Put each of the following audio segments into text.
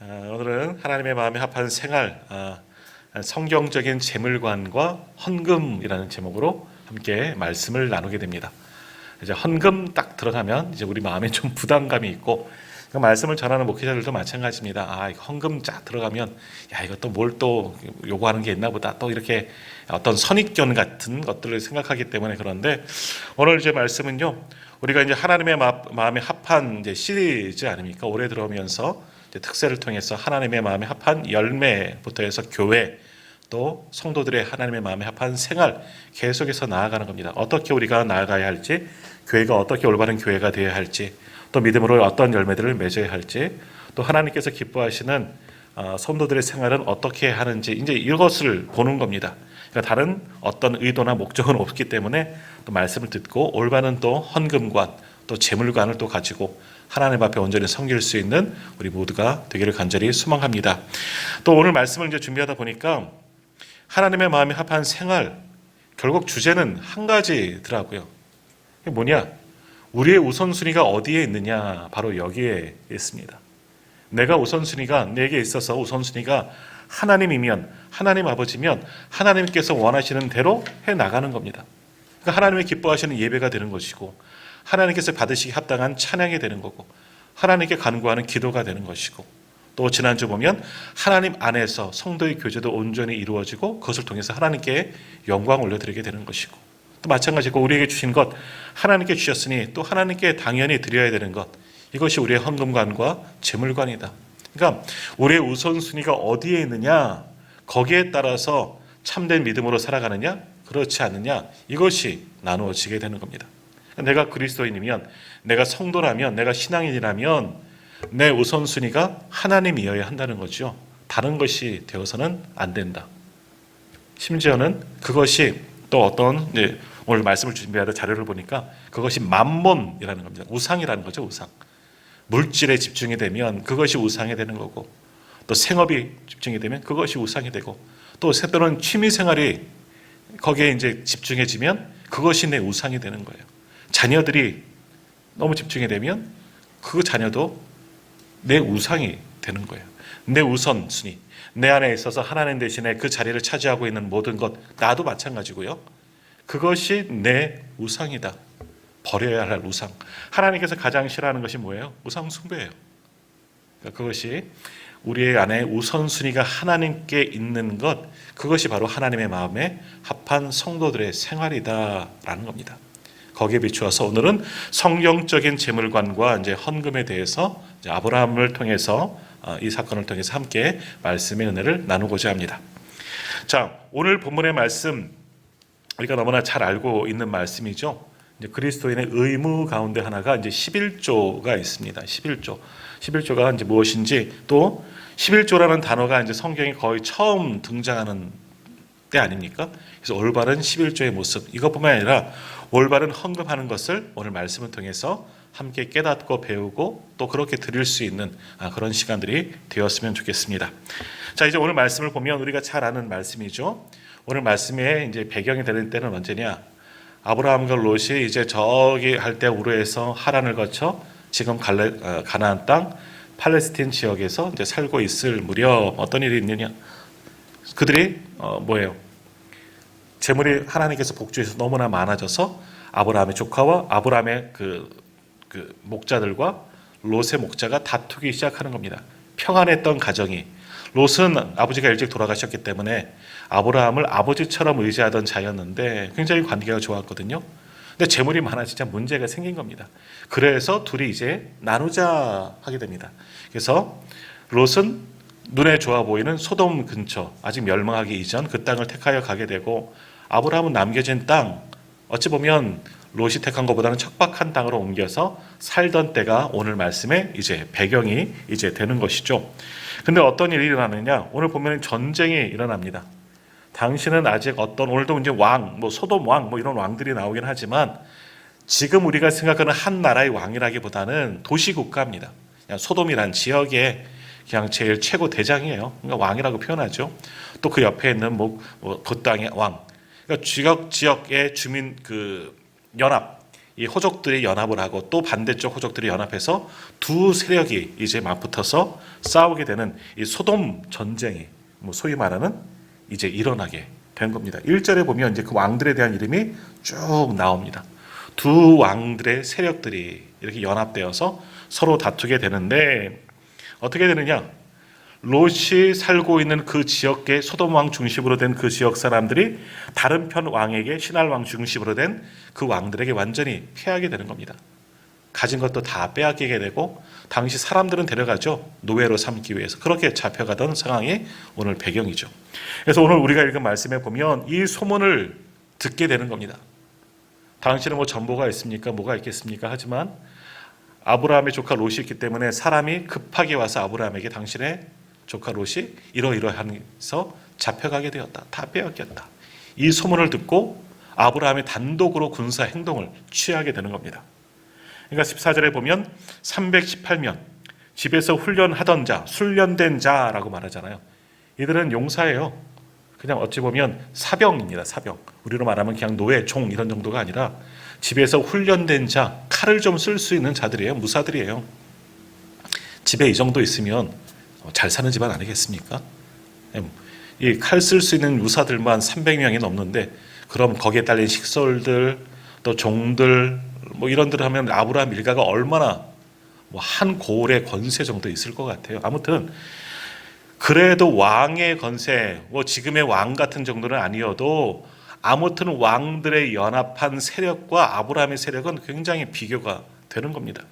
오늘은 하나님의 마음에 합한 생활, 성경적인 재물관과 헌금이라는 제목으로 함께 말씀을 나누게 됩니다. 이제 헌금 딱 들어가면 이제 우리 마음에 좀 부담감이 있고, 그 말씀을 전하는 목회자들도 마찬가지입니다. 이거 헌금 쫙 들어가면 이것도 뭘 또 요구하는 게 있나 보다, 또 이렇게 어떤 선입견 같은 것들을 생각하기 때문에. 그런데 오늘 이제 말씀은요, 우리가 이제 하나님의 마음에 합한 이제 시리즈 아닙니까? 올해 들어오면서 이제 특세를 통해서 하나님의 마음에 합한 열매부터 해서 교회, 또 성도들의 하나님의 마음에 합한 생활 계속해서 나아가는 겁니다. 어떻게 우리가 나아가야 할지, 교회가 어떻게 올바른 교회가 되어야 할지, 또 믿음으로 어떤 열매들을 맺어야 할지, 또 하나님께서 기뻐하시는 성도들의 생활은 어떻게 하는지, 이제 이것을 보는 겁니다. 그러니까 다른 어떤 의도나 목적은 없기 때문에 또 말씀을 듣고 올바른 또 헌금관, 또 재물관을 또 가지고 하나님 앞에 온전히 섬길 수 있는 우리 모두가 되기를 간절히 소망합니다. 또 오늘 말씀을 이제 준비하다 보니까 하나님의 마음에 합한 생활, 결국 주제는 한 가지더라고요. 이게 뭐냐? 우리의 우선순위가 어디에 있느냐? 바로 여기에 있습니다. 내가 우선순위가, 내게 있어서 우선순위가 하나님이면, 하나님 아버지면 하나님께서 원하시는 대로 해나가는 겁니다. 그러니까 하나님의 기뻐하시는 예배가 되는 것이고, 하나님께서 받으시기 합당한 찬양이 되는 거고, 하나님께 간구하는 기도가 되는 것이고, 또 지난주 보면 하나님 안에서 성도의 교제도 온전히 이루어지고 그것을 통해서 하나님께 영광 올려드리게 되는 것이고, 또 마찬가지고 우리에게 주신 것 하나님께 주셨으니 또 하나님께 당연히 드려야 되는 것, 이것이 우리의 헌금관과 재물관이다. 그러니까 우리의 우선순위가 어디에 있느냐, 거기에 따라서 참된 믿음으로 살아가느냐 그렇지 않느냐, 이것이 나누어지게 되는 겁니다. 내가 그리스도인이면, 내가 성도라면, 내가 신앙인이라면 내 우선순위가 하나님이어야 한다는 거죠. 다른 것이 되어서는 안 된다. 심지어는 그것이 또 어떤, 오늘 말씀을 준비하다 자료를 보니까 그것이 만몬이라는 겁니다. 우상이라는 거죠. 우상. 물질에 집중이 되면 그것이 우상이 되는 거고, 또 생업이 집중이 되면 그것이 우상이 되고, 또 때로는 취미생활이 거기에 이제 집중해지면 그것이 내 우상이 되는 거예요. 자녀들이 너무 집중이 되면 그 자녀도 내 우상이 되는 거예요. 내 우선순위, 내 안에 있어서 하나님 대신에 그 자리를 차지하고 있는 모든 것, 나도 마찬가지고요. 그것이 내 우상이다. 버려야 할 우상. 하나님께서 가장 싫어하는 것이 뭐예요? 우상 숭배예요. 그러니까 그것이 우리의 안에 우선순위가 하나님께 있는 것, 그것이 바로 하나님의 마음에 합한 성도들의 생활이다라는 겁니다. 거기에 비추어서 오늘은 성경적인 재물관과 이제 헌금에 대해서 이제 아브라함을 통해서 이 사건을 통해서 함께 말씀의 은혜를 나누고자 합니다. 자, 오늘 본문의 말씀 우리가 너무나 잘 알고 있는 말씀이죠. 이제 그리스도인의 의무 가운데 하나가 이제 11조가 있습니다. 11조가 이제 무엇인지, 또 11조라는 단어가 이제 성경에 거의 처음 등장하는 때 아닙니까? 그래서 올바른 11조의 모습, 이것뿐만 아니라 올바른 헌금하는 것을 오늘 말씀을 통해서 함께 깨닫고 배우고 또 그렇게 드릴 수 있는 그런 시간들이 되었으면 좋겠습니다. 자, 이제 오늘 말씀을 보면 우리가 잘 아는 말씀이죠. 오늘 말씀의 이제 배경이 되는 때는 언제냐? 아브라함과 롯이 이제 저기 할대우르에서 하란을 거쳐 지금 가나안 땅 팔레스틴 지역에서 이제 살고 있을 무렵 어떤 일이 있느냐? 그들이 뭐예요? 재물이 하나님께서 복주해서 너무나 많아져서 아브라함의 조카와 아브라함의 그 목자들과 롯의 목자가 다투기 시작하는 겁니다. 평안했던 가정이, 롯은 아버지가 일찍 돌아가셨기 때문에 아브라함을 아버지처럼 의지하던 자였는데 굉장히 관계가 좋았거든요. 근데 재물이 많아지자 문제가 생긴 겁니다. 그래서 둘이 이제 나누자 하게 됩니다. 그래서 롯은 눈에 좋아 보이는 소돔 근처, 아직 멸망하기 이전 그 땅을 택하여 가게 되고, 아브라함은 남겨진 땅, 어찌 보면 롯이 택한 것보다는 척박한 땅으로 옮겨서 살던 때가 오늘 말씀의 이제 배경이 이제 되는 것이죠. 근데 어떤 일이 일어나느냐? 오늘 보면 전쟁이 일어납니다. 당시는 아직 오늘도 이제 왕, 소돔 왕, 이런 왕들이 나오긴 하지만 지금 우리가 생각하는 한 나라의 왕이라기보다는 도시국가입니다. 그냥 소돔이란 지역의 그냥 제일 최고 대장이에요. 그러니까 왕이라고 표현하죠. 또 그 옆에 있는 그 땅의 왕. 그러니까 지역의 주민 연합, 이 호족들이 연합을 하고 또 반대쪽 호족들이 연합해서 두 세력이 이제 맞붙어서 싸우게 되는 이 소돔 전쟁이 소위 말하는 이제 일어나게 된 겁니다. 1절에 보면 이제 그 왕들에 대한 이름이 쭉 나옵니다. 두 왕들의 세력들이 이렇게 연합되어서 서로 다투게 되는데 어떻게 되느냐? 롯이 살고 있는 그 지역계 소돔 왕 중심으로 된 그 지역 사람들이 다른 편 왕에게 신할 왕 중심으로 된 그 왕들에게 완전히 패하게 되는 겁니다. 가진 것도 다 빼앗기게 되고 당시 사람들은 데려가죠. 노예로 삼기 위해서. 그렇게 잡혀가던 상황이 오늘 배경이죠. 그래서 오늘 우리가 읽은 말씀에 보면 이 소문을 듣게 되는 겁니다. 당신은 뭐 전보가 있습니까? 뭐가 있겠습니까? 하지만 아브라함의 조카 롯이 있기 때문에 사람이 급하게 와서 아브라함에게 당신의 조카 롯이 이러이러하면서 잡혀가게 되었다. 다 빼앗겼다. 이 소문을 듣고 아브라함이 단독으로 군사 행동을 취하게 되는 겁니다. 그러니까 14절에 보면 318명, 집에서 훈련하던 자, 훈련된 자라고 말하잖아요. 이들은 용사예요. 그냥 어찌 보면 사병입니다. 사병. 우리로 말하면 그냥 노예, 종 이런 정도가 아니라 집에서 훈련된 자, 칼을 좀 쓸 수 있는 자들이에요. 무사들이에요. 집에 이 정도 있으면 잘 사는 집안 아니겠습니까? 이 칼 쓸 수 있는 무사들만 300명이 넘는데 그럼 거기에 딸린 식솔들 또 종들 이런들 하면 아브라함 일가가 얼마나 한 고을의 권세 정도 있을 것 같아요. 아무튼 그래도 왕의 권세, 지금의 왕 같은 정도는 아니어도 아무튼 왕들의 연합한 세력과 아브라함의 세력은 굉장히 비교가 되는 겁니다.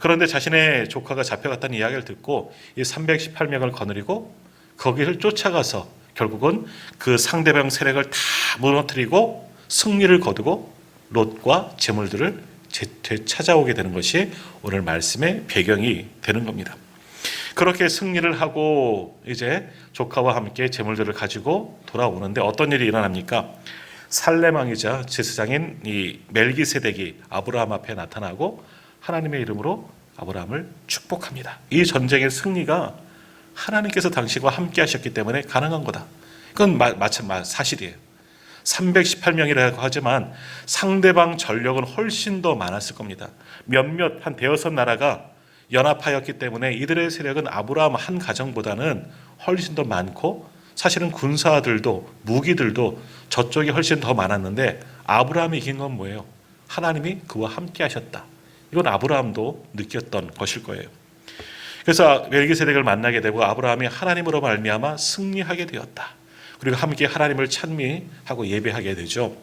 그런데 자신의 조카가 잡혀갔다는 이야기를 듣고 이 318명을 거느리고 거기를 쫓아가서 결국은 그 상대방 세력을 다 무너뜨리고 승리를 거두고 롯과 재물들을 되찾아오게 되는 것이 오늘 말씀의 배경이 되는 겁니다. 그렇게 승리를 하고 이제 조카와 함께 재물들을 가지고 돌아오는데 어떤 일이 일어납니까? 살렘 왕이자 제사장인 이 멜기세덱이 아브라함 앞에 나타나고 하나님의 이름으로 아브라함을 축복합니다. 이 전쟁의 승리가 하나님께서 당신과 함께 하셨기 때문에 가능한 거다. 그건 사실이에요. 318명이라고 하지만 상대방 전력은 훨씬 더 많았을 겁니다. 한 대여섯 나라가 연합하였기 때문에 이들의 세력은 아브라함 한 가정보다는 훨씬 더 많고 사실은 군사들도 무기들도 저쪽이 훨씬 더 많았는데 아브라함이 이긴 건 뭐예요? 하나님이 그와 함께 하셨다. 이건 아브라함도 느꼈던 것일 거예요. 그래서 멜기세덱을 만나게 되고 아브라함이 하나님으로 말미암아 승리하게 되었다. 그리고 함께 하나님을 찬미하고 예배하게 되죠.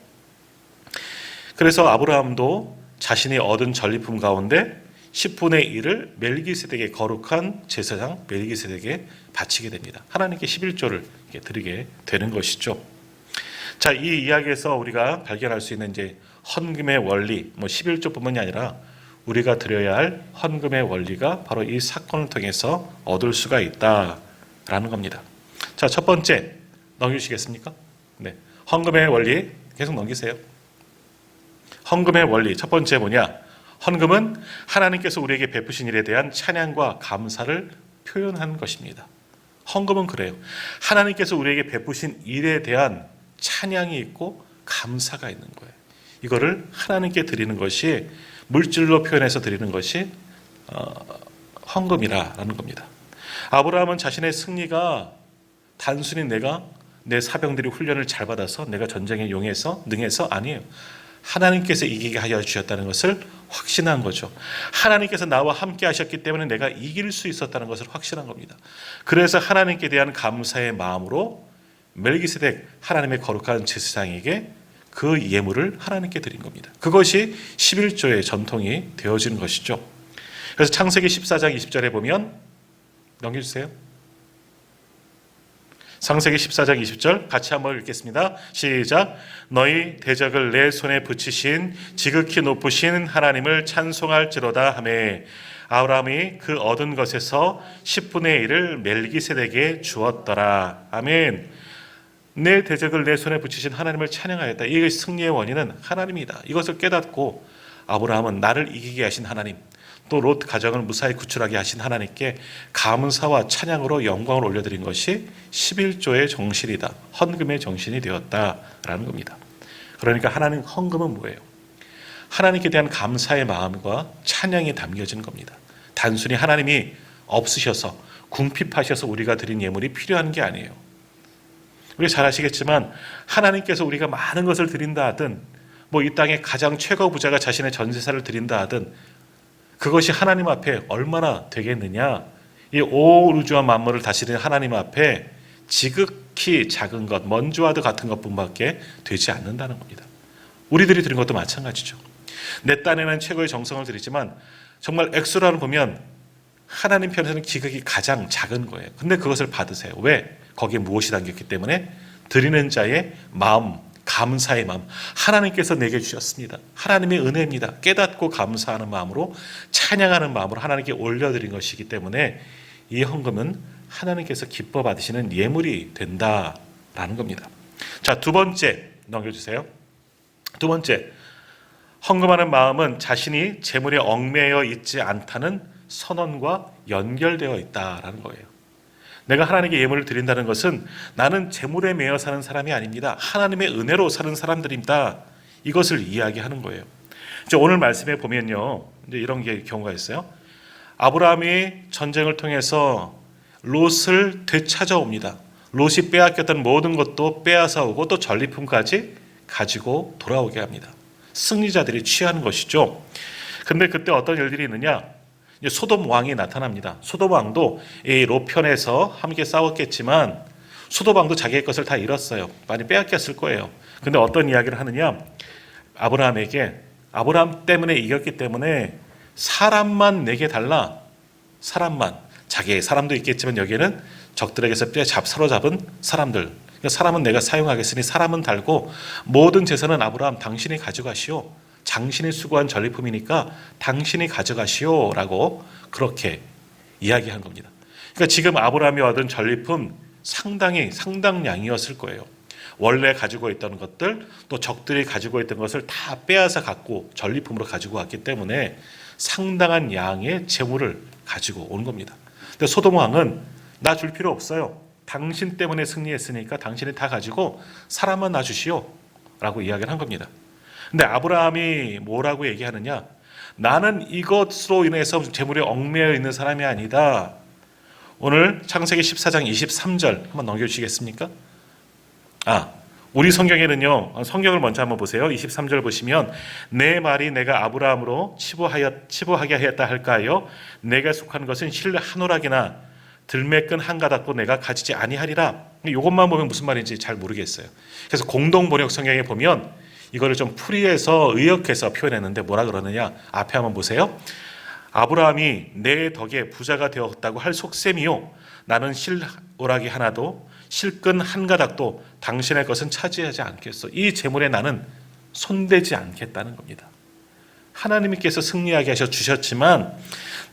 그래서 아브라함도 자신이 얻은 전리품 가운데 10분의 1을 멜기세덱의 거룩한 제사장 멜기세덱에 바치게 됩니다. 하나님께 11조를 드리게 되는 것이죠. 자, 이 이야기에서 우리가 발견할 수 있는 이제 헌금의 원리, 11조뿐만이 아니라 우리가 드려야 할 헌금의 원리가 바로 이 사건을 통해서 얻을 수가 있다라는 겁니다. 자, 첫 번째 넘기시겠습니까? 네, 헌금의 원리 계속 넘기세요. 헌금의 원리 첫 번째 뭐냐? 헌금은 하나님께서 우리에게 베푸신 일에 대한 찬양과 감사를 표현하는 것입니다. 헌금은 그래요. 하나님께서 우리에게 베푸신 일에 대한 찬양이 있고 감사가 있는 거예요. 이거를 하나님께 드리는 것이 물질로 표현해서 드리는 것이 헌금이라는 겁니다. 아브라함은 자신의 승리가 단순히 내 사병들이 훈련을 잘 받아서 내가 전쟁에 능해서 아니에요. 하나님께서 이기게 하여 주셨다는 것을 확신한 거죠. 하나님께서 나와 함께 하셨기 때문에 내가 이길 수 있었다는 것을 확신한 겁니다. 그래서 하나님께 대한 감사의 마음으로 멜기세덱 하나님의 거룩한 제사장에게 그 예물을 하나님께 드린 겁니다. 그것이 11조의 전통이 되어지는 것이죠. 그래서 창세기 14장 20절에 보면 넘겨주세요. 창세기 14장 20절 같이 한번 읽겠습니다. 시작. 너희 대적을 내 손에 붙이신 지극히 높으신 하나님을 찬송할지로다 하매 아브라함이 그 얻은 것에서 10분의 1을 멜기세덱에게 주었더라. 아멘. 내 대적을 내 손에 붙이신 하나님을 찬양하였다. 이 승리의 원인은 하나님이다. 이것을 깨닫고 아브라함은 나를 이기게 하신 하나님, 또 롯 가정을 무사히 구출하게 하신 하나님께 감사와 찬양으로 영광을 올려드린 것이 11조의 정신이다. 헌금의 정신이 되었다라는 겁니다. 그러니까 하나님 헌금은 뭐예요? 하나님께 대한 감사의 마음과 찬양이 담겨진 겁니다. 단순히 하나님이 없으셔서 궁핍하셔서 우리가 드린 예물이 필요한 게 아니에요. 우리 잘 아시겠지만 하나님께서 우리가 많은 것을 드린다 하든 뭐 이 땅의 가장 최고 부자가 자신의 전 재산을 드린다 하든 그것이 하나님 앞에 얼마나 되겠느냐. 이 온 우주와 만물을 다스리는 하나님 앞에 지극히 작은 것, 먼지와도 같은 것뿐밖에 되지 않는다는 겁니다. 우리들이 드린 것도 마찬가지죠. 내 딴에는 최고의 정성을 드리지만 정말 액수라를 보면 하나님 편에서는 기극이 가장 작은 거예요. 근데 그것을 받으세요. 왜? 거기에 무엇이 담겼기 때문에 드리는 자의 마음, 감사의 마음, 하나님께서 내게 주셨습니다. 하나님의 은혜입니다. 깨닫고 감사하는 마음으로, 찬양하는 마음으로 하나님께 올려드린 것이기 때문에 이 헌금은 하나님께서 기뻐 받으시는 예물이 된다라는 겁니다. 자, 두 번째 넘겨주세요. 두 번째, 헌금하는 마음은 자신이 재물에 얽매여 있지 않다는 선언과 연결되어 있다라는 거예요. 내가 하나님께 예물을 드린다는 것은 나는 재물에 매여 사는 사람이 아닙니다. 하나님의 은혜로 사는 사람들입니다. 이것을 이야기하는 거예요. 이제 오늘 말씀에 보면요, 이제 이런 경우가 있어요. 아브라함이 전쟁을 통해서 롯을 되찾아옵니다. 롯이 빼앗겼던 모든 것도 빼앗아 오고 또 전리품까지 가지고 돌아오게 합니다. 승리자들이 취하는 것이죠. 근데 그때 어떤 일들이 있느냐? 소돔 왕이 나타납니다. 소돔 왕도 이 롯 편에서 함께 싸웠겠지만 소돔 왕도 자기의 것을 다 잃었어요. 많이 빼앗겼을 거예요. 근데 어떤 이야기를 하느냐? 아브라함에게 아브라함 때문에 이겼기 때문에 사람만 내게 달라. 사람만. 자기의 사람도 있겠지만 여기에는 적들에게서 사로잡은 사람들. 그러니까 사람은 내가 사용하겠으니 사람은 달고 모든 재산은 아브라함 당신이 가져가시오. 당신이 수고한 전리품이니까 당신이 가져가시오라고 그렇게 이야기한 겁니다. 그러니까 지금 아브라함이 얻은 전리품 상당량이었을 거예요. 원래 가지고 있던 것들 또 적들이 가지고 있던 것을 다 빼앗아 갖고 전리품으로 가지고 왔기 때문에 상당한 양의 재물을 가지고 온 겁니다. 근데 소돔 왕은 나 줄 필요 없어요. 당신 때문에 승리했으니까 당신이 다 가지고 사람만 놔주시오 라고 이야기를 한 겁니다. 근데 아브라함이 뭐라고 얘기하느냐? 나는 이것으로 인해서 재물에 얽매여 있는 사람이 아니다. 오늘 창세기 14장 23절 한번 넘겨주시겠습니까? 우리 성경에는요, 성경을 먼저 한번 보세요. 23절 보시면 내 말이 내가 아브라함으로 치부하게 하였다 할까요? 내가 속한 것은 실 한 오락이나 들매끈 한 가닥도 내가 가지지 아니하리라. 이것만 보면 무슨 말인지 잘 모르겠어요. 그래서 공동 번역 성경에 보면 이거를 좀 풀이해서 의역해서 표현했는데 뭐라 그러느냐? 앞에 한번 보세요. 아브라함이 내 덕에 부자가 되었다고 할 속셈이요. 나는 실 오락이 하나도 실끈 한 가닥도 당신의 것은 차지하지 않겠소. 이 재물에 나는 손대지 않겠다는 겁니다. 하나님께서 승리하게 하셔 주셨지만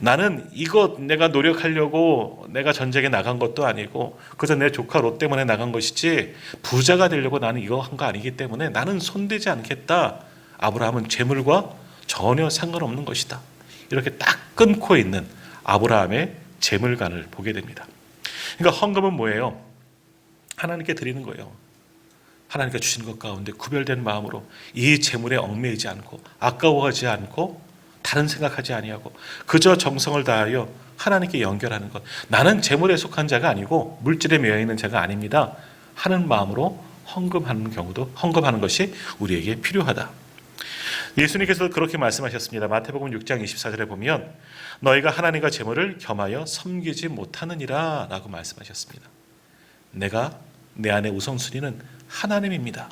나는 이것 내가 노력하려고 내가 전쟁에 나간 것도 아니고 그저 내 조카 롯 때문에 나간 것이지 부자가 되려고 나는 이거 한 거 아니기 때문에 나는 손대지 않겠다. 아브라함은 재물과 전혀 상관없는 것이다. 이렇게 딱 끊고 있는 아브라함의 재물관을 보게 됩니다. 그러니까 헌금은 뭐예요? 하나님께 드리는 거예요. 하나님께 주신 것 가운데 구별된 마음으로 이 재물에 얽매이지 않고 아까워하지 않고 다른 생각하지 아니하고 그저 정성을 다하여 하나님께 연결하는 것. 나는 재물에 속한 자가 아니고 물질에 매여 있는 자가 아닙니다. 하는 마음으로 헌금하는 것이 우리에게 필요하다. 예수님께서도 그렇게 말씀하셨습니다. 마태복음 6장 24절에 보면 너희가 하나님과 재물을 겸하여 섬기지 못하느니라 라고 말씀하셨습니다. 내 안의 우선순위는 하나님입니다.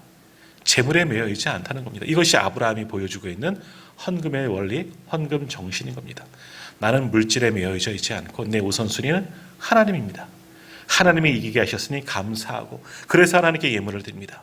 재물에 매여 있지 않다는 겁니다. 이것이 아브라함이 보여주고 있는 헌금의 원리, 헌금 정신인 겁니다. 나는 물질에 매여 있지 않고 내 우선순위는 하나님입니다. 하나님이 이기게 하셨으니 감사하고 그래서 하나님께 예물을 드립니다.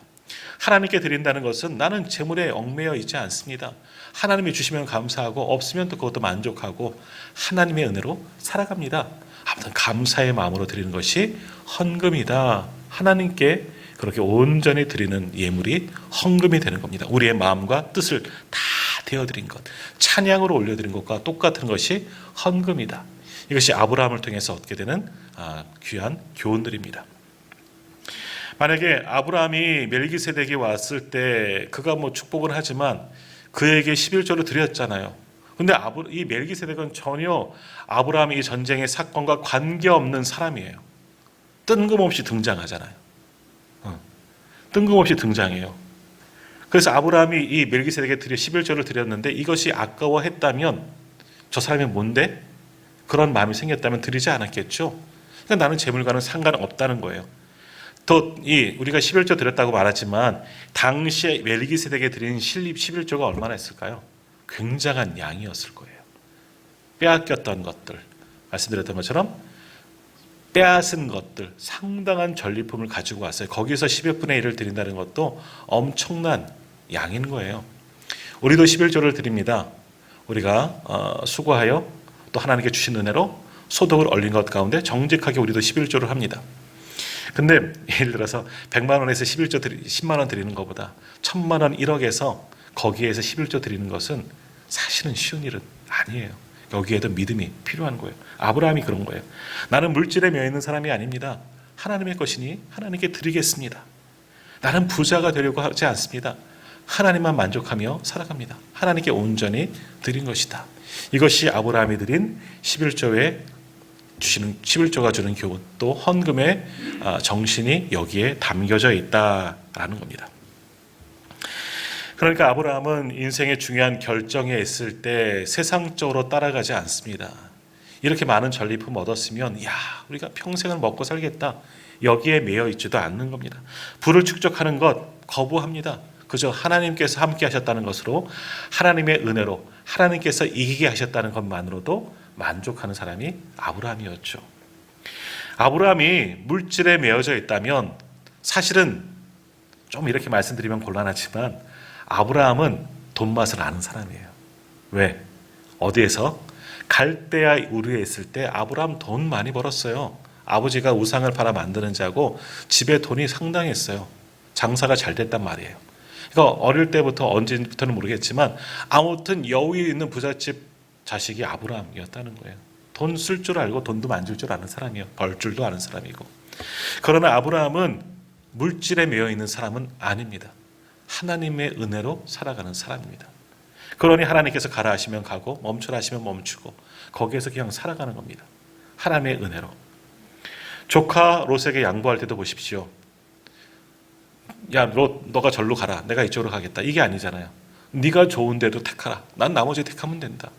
하나님께 드린다는 것은 나는 재물에 얽매여 있지 않습니다. 하나님이 주시면 감사하고 없으면 또 그것도 만족하고 하나님의 은혜로 살아갑니다. 아무튼 감사의 마음으로 드리는 것이 헌금이다. 하나님께 그렇게 온전히 드리는 예물이 헌금이 되는 겁니다. 우리의 마음과 뜻을 다 되어드린 것, 찬양으로 올려드린 것과 똑같은 것이 헌금이다. 이것이 아브라함을 통해서 얻게 되는 귀한 교훈들입니다. 만약에 아브라함이 멜기세덱이 왔을 때 그가 축복을 하지만 그에게 11조를 드렸잖아요. 근데 이 멜기세덱은 전혀 아브라함의 이 전쟁의 사건과 관계없는 사람이에요. 뜬금없이 등장하잖아요. 뜬금없이 등장해요. 그래서 아브라함이 이 멜기세덱에 11조를 드렸는데 이것이 아까워했다면 저 사람이 뭔데? 그런 마음이 생겼다면 드리지 않았겠죠. 그러니까 나는 재물과는 상관없다는 거예요. 우리가 11조 드렸다고 말하지만 당시에 멜기세덱에 드린 11조가 얼마나 했을까요? 굉장한 양이었을 거예요. 빼앗겼던 것들, 말씀드렸던 것처럼 빼앗은 것들, 상당한 전리품을 가지고 왔어요. 거기서 10여 분의 1을 드린다는 것도 엄청난 양인 거예요. 우리도 11조를 드립니다. 우리가 수고하여 또 하나님께 주신 은혜로 소득을 올린 것 가운데 정직하게 우리도 11조를 합니다. 근데 예를 들어서 100만 원에서 11조 10만 원 드리는 것보다 1000만 원 1억에서 거기에서 11조 드리는 것은 사실은 쉬운 일은 아니에요. 여기에도 믿음이 필요한 거예요. 아브라함이 그런 거예요. 나는 물질에 매여 있는 사람이 아닙니다. 하나님의 것이니 하나님께 드리겠습니다. 나는 부자가 되려고 하지 않습니다. 하나님만 만족하며 살아갑니다. 하나님께 온전히 드린 것이다. 이것이 아브라함이 드린 11조가 주는 교훈, 또 헌금의 정신이 여기에 담겨져 있다라는 겁니다. 그러니까 아브라함은 인생의 중요한 결정에 있을 때 세상적으로 따라가지 않습니다. 이렇게 많은 전리품 얻었으면 우리가 평생을 먹고 살겠다. 여기에 매여 있지도 않는 겁니다. 부를 축적하는 것 거부합니다. 그저 하나님께서 함께 하셨다는 것으로, 하나님의 은혜로 하나님께서 이기게 하셨다는 것만으로도 만족하는 사람이 아브라함이었죠. 아브라함이 물질에 매여져 있다면, 사실은 좀 이렇게 말씀드리면 곤란하지만 아브라함은 돈 맛을 아는 사람이에요. 왜? 어디에서? 갈대아 우르에 있을 때 아브라함 돈 많이 벌었어요. 아버지가 우상을 팔아 만드는 자고 집에 돈이 상당했어요. 장사가 잘 됐단 말이에요. 그러니까 어릴 때부터 언제부터는 모르겠지만 아무튼 여우에 있는 부잣집 자식이 아브라함이었다는 거예요. 돈 쓸 줄 알고 돈도 만질 줄 아는 사람이에요. 벌 줄도 아는 사람이고. 그러나 아브라함은 물질에 매여 있는 사람은 아닙니다. 하나님의 은혜로 살아가는 사람입니다. 그러니 하나님께서 가라 하시면 가고 멈추라 하시면 멈추고 거기에서 그냥 살아가는 겁니다. 하나님의 은혜로. 조카 롯에게 양보할 때도 보십시오. 야, 롯, 너가 절로 가라. 내가 이쪽으로 가겠다. 이게 아니잖아요. 네가 좋은 데도 택하라. 난 나머지 택하면 된다.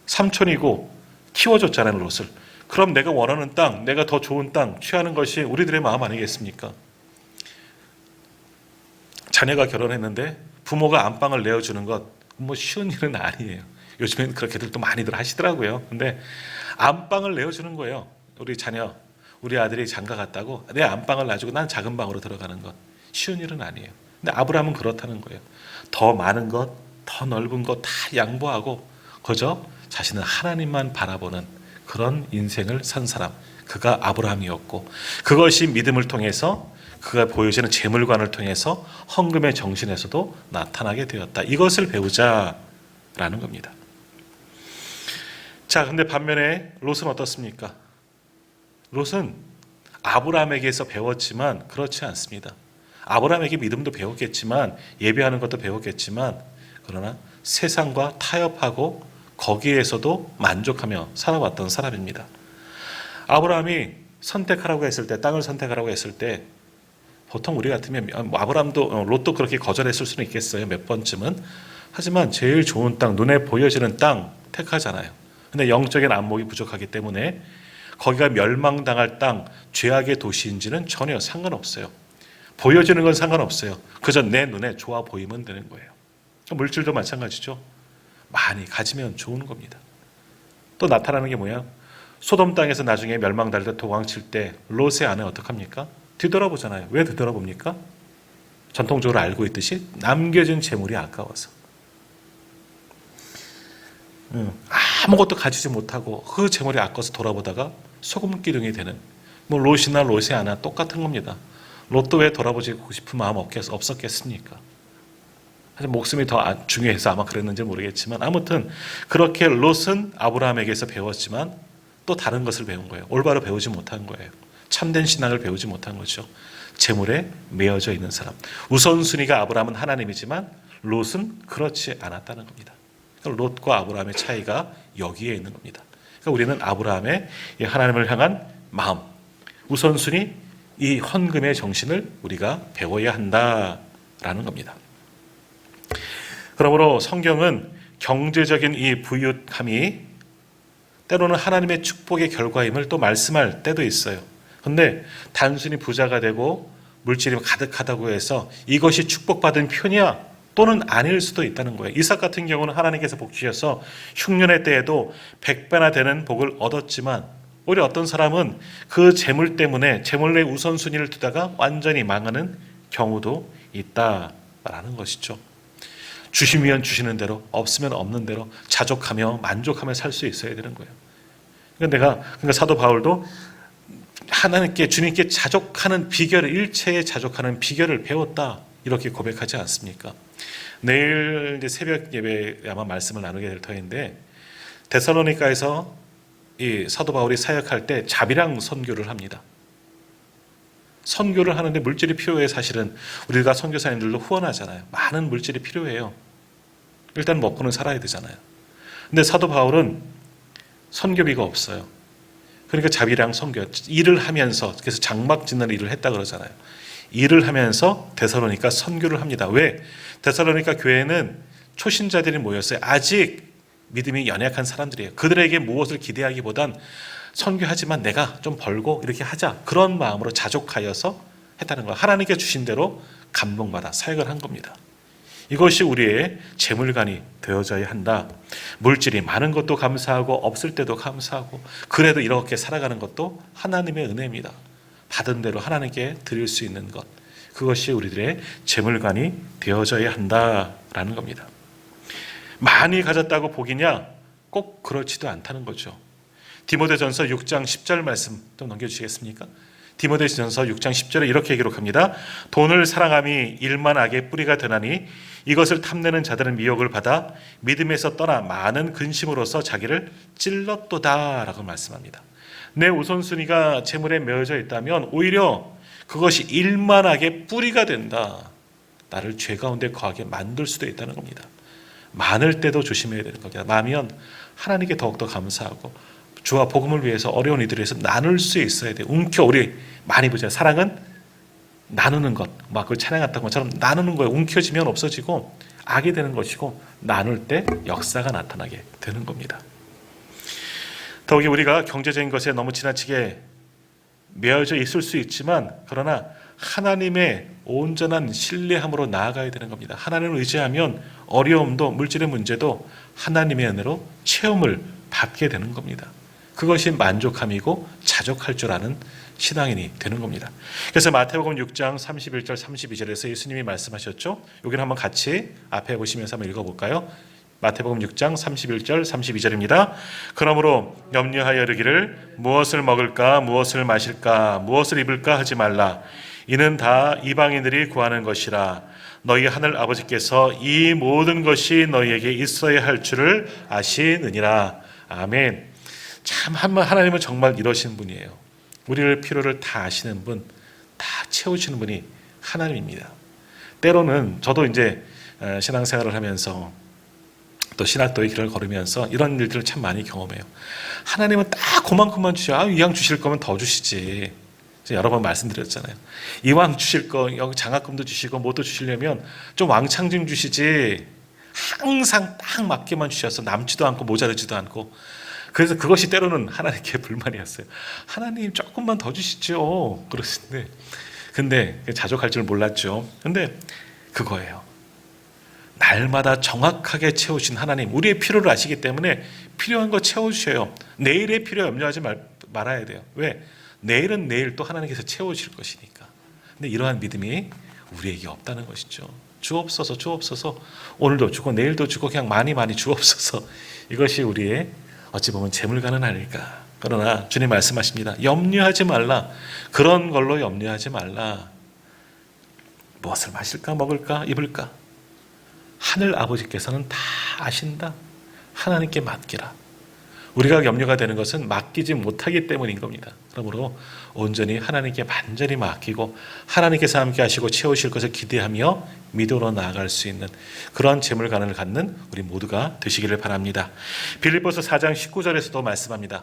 삼촌이고 키워줬잖아요, 롯을. 그럼 내가 원하는 땅, 내가 더 좋은 땅 취하는 것이 우리들의 마음 아니겠습니까? 자녀가 결혼했는데 부모가 안방을 내어주는 것 뭐 쉬운 일은 아니에요. 요즘엔 그렇게들 또 많이들 하시더라고요. 근데 안방을 내어주는 거예요. 우리 자녀, 우리 아들이 장가 갔다고 내 안방을 놔주고 난 작은 방으로 들어가는 것 쉬운 일은 아니에요. 근데 아브라함은 그렇다는 거예요. 더 많은 것, 더 넓은 것 다 양보하고 그저 자신은 하나님만 바라보는 그런 인생을 산 사람, 그가 아브라함이었고, 그것이 믿음을 통해서 그가 보여지는 재물관을 통해서 헌금의 정신에서도 나타나게 되었다. 이것을 배우자라는 겁니다. 자, 근데 반면에 롯은 어떻습니까? 롯은 아브라함에게서 배웠지만 그렇지 않습니다. 아브라함에게 믿음도 배웠겠지만, 예배하는 것도 배웠겠지만, 그러나 세상과 타협하고 거기에서도 만족하며 살아왔던 사람입니다. 아브라함이 선택하라고 했을 때, 땅을 선택하라고 했을 때 보통 우리 같으면 아브라함도 롯도 그렇게 거절했을 수는 있겠어요. 몇 번쯤은. 하지만 제일 좋은 땅, 눈에 보여지는 땅 택하잖아요. 근데 영적인 안목이 부족하기 때문에 거기가 멸망당할 땅, 죄악의 도시인지는 전혀 상관없어요. 보여지는 건 상관없어요. 그저 내 눈에 좋아 보이면 되는 거예요. 물질도 마찬가지죠. 많이 가지면 좋은 겁니다. 또 나타나는 게 뭐야? 소돔 땅에서 나중에 멸망당할 때 도망칠 때 롯의 아내 어떡합니까? 뒤돌아보잖아요. 왜 뒤돌아봅니까? 전통적으로 알고 있듯이 남겨진 재물이 아까워서. 아무것도 가지지 못하고 그 재물이 아까워서 돌아보다가 소금기둥이 되는, 뭐 롯이나 롯의 아내 똑같은 겁니다. 롯도 왜 돌아보고 싶은 마음 없었겠습니까? 사실 목숨이 더 중요해서 아마 그랬는지 모르겠지만, 아무튼 그렇게 롯은 아브라함에게서 배웠지만 또 다른 것을 배운 거예요. 올바로 배우지 못한 거예요. 참된 신앙을 배우지 못한 거죠. 재물에 매여져 있는 사람. 우선순위가 아브라함은 하나님이지만 롯은 그렇지 않았다는 겁니다. 그러니까 롯과 아브라함의 차이가 여기에 있는 겁니다. 그러니까 우리는 아브라함의 이 하나님을 향한 마음, 우선순위, 이 헌금의 정신을 우리가 배워야 한다라는 겁니다. 그러므로 성경은 경제적인 이 부유함이 때로는 하나님의 축복의 결과임을 또 말씀할 때도 있어요. 그런데 단순히 부자가 되고 물질이 가득하다고 해서 이것이 축복받은 표냐 또는 아닐 수도 있다는 거예요. 이삭 같은 경우는 하나님께서 복 주셔서 흉년의 때에도 100배나 되는 복을 얻었지만 오히려 어떤 사람은 그 재물 때문에 재물의 우선순위를 두다가 완전히 망하는 경우도 있다라는 것이죠. 주시면 주시는 대로, 없으면 없는 대로 자족하며 만족하며 살 수 있어야 되는 거예요. 그러니까 사도 바울도 하나님께, 주님께 자족하는 비결을, 일체에 자족하는 비결을 배웠다 이렇게 고백하지 않습니까? 내일 이제 새벽 예배에 아마 말씀을 나누게 될 터인데, 데살로니가에서 이 사도 바울이 사역할 때 자비랑 선교를 합니다. 선교를 하는데 물질이 필요해요. 사실은 우리가 선교사님들도 후원하잖아요. 많은 물질이 필요해요. 일단 먹고는 살아야 되잖아요. 근데 사도 바울은 선교비가 없어요. 그러니까 자비랑 선교, 일을 하면서, 그래서 장막 짓는 일을 했다 그러잖아요. 일을 하면서 데살로니가 선교를 합니다. 왜? 데살로니가 교회는 초신자들이 모였어요. 아직 믿음이 연약한 사람들이에요. 그들에게 무엇을 기대하기보단 선교하지만 내가 좀 벌고 이렇게 하자, 그런 마음으로 자족하여서 했다는 거예요. 하나님께 주신 대로 감동받아 사역을 한 겁니다. 이것이 우리의 재물관이 되어져야 한다. 물질이 많은 것도 감사하고 없을 때도 감사하고, 그래도 이렇게 살아가는 것도 하나님의 은혜입니다. 받은 대로 하나님께 드릴 수 있는 것, 그것이 우리들의 재물관이 되어져야 한다라는 겁니다. 많이 가졌다고 복이냐? 꼭 그렇지도 않다는 거죠. 디모데전서 6장 10절 말씀 좀 넘겨주시겠습니까? 디모데전서 6장 10절에 이렇게 기록합니다. 돈을 사랑함이 일만 악의 뿌리가 되나니 이것을 탐내는 자들은 미혹을 받아 믿음에서 떠나 많은 근심으로써 자기를 찔렀도다 라고 말씀합니다. 내 우선순위가 재물에 매어져 있다면 오히려 그것이 일만 악의 뿌리가 된다. 나를 죄 가운데 거하게 만들 수도 있다는 겁니다. 많을 때도 조심해야 되는 겁니다. 많으면 하나님께 더욱더 감사하고 주와 복음을 위해서 어려운 이들을 위해서 나눌 수 있어야 돼요. 우리 많이 보잖아요. 사랑은 나누는 것, 막 그 찬양했던 것처럼 나누는 거예요. 움켜쥐면 없어지고 악이 되는 것이고, 나눌 때 역사가 나타나게 되는 겁니다. 더욱이 우리가 경제적인 것에 너무 지나치게 매여져 있을 수 있지만, 그러나 하나님의 온전한 신뢰함으로 나아가야 되는 겁니다. 하나님을 의지하면 어려움도, 물질의 문제도 하나님의 은혜로 체험을 받게 되는 겁니다. 그것이 만족함이고 자족할 줄 아는 신앙인이 되는 겁니다. 그래서 마태복음 6장 31절 32절에서 예수님이 말씀하셨죠. 여기를 한번 같이 앞에 보시면서 한번 읽어볼까요? 마태복음 6장 31절 32절입니다. 그러므로 염려하여 이르기를 무엇을 먹을까 무엇을 마실까 무엇을 입을까 하지 말라. 이는 다 이방인들이 구하는 것이라. 너희 하늘 아버지께서 이 모든 것이 너희에게 있어야 할 줄을 아시느니라. 아멘. 참 하나님은 정말 이러신 분이에요. 우리의 필요를 다 아시는 분, 다 채우시는 분이 하나님입니다. 때로는 저도 이제 신앙생활을 하면서 또 신학도의 길을 걸으면서 이런 일들을 참 많이 경험해요. 하나님은 딱 그만큼만 주셔. 이왕 주실 거면 더 주시지. 여러 번 말씀드렸잖아요. 이왕 주실 거, 여기 장학금도 주시고 뭐도 주시려면 좀 왕창 좀 주시지. 항상 딱 맞게만 주셔서 남지도 않고 모자르지도 않고. 그래서 그것이 때로는 하나님께 불만이었어요. 하나님 조금만 더 주시죠. 그러시는데, 근데 자족할 줄 몰랐죠. 근데 그거예요. 날마다 정확하게 채우신 하나님, 우리의 필요를 아시기 때문에 필요한 거 채워주셔요. 내일의 필요 염려하지 말아야 돼요. 왜? 내일은 내일 또 하나님께서 채워주실 것이니까. 근데 이러한 믿음이 우리에게 없다는 것이죠. 주옵소서, 주옵소서. 오늘도 주고 내일도 주고 그냥 많이 주옵소서. 이것이 우리의 어찌 보면 재물가는 아닐까. 그러나 주님 말씀하십니다. 염려하지 말라. 그런 걸로 염려하지 말라. 무엇을 마실까 먹을까 입을까. 하늘 아버지께서는 다 아신다. 하나님께 맡기라. 우리가 염려가 되는 것은 맡기지 못하기 때문인 겁니다. 그러므로 온전히 하나님께 완전히 맡기고 하나님께서 함께 하시고 채우실 것을 기대하며 믿음으로 나아갈 수 있는 그런 재물관을 갖는 우리 모두가 되시기를 바랍니다. 빌립보서 4장 19절에서도 말씀합니다.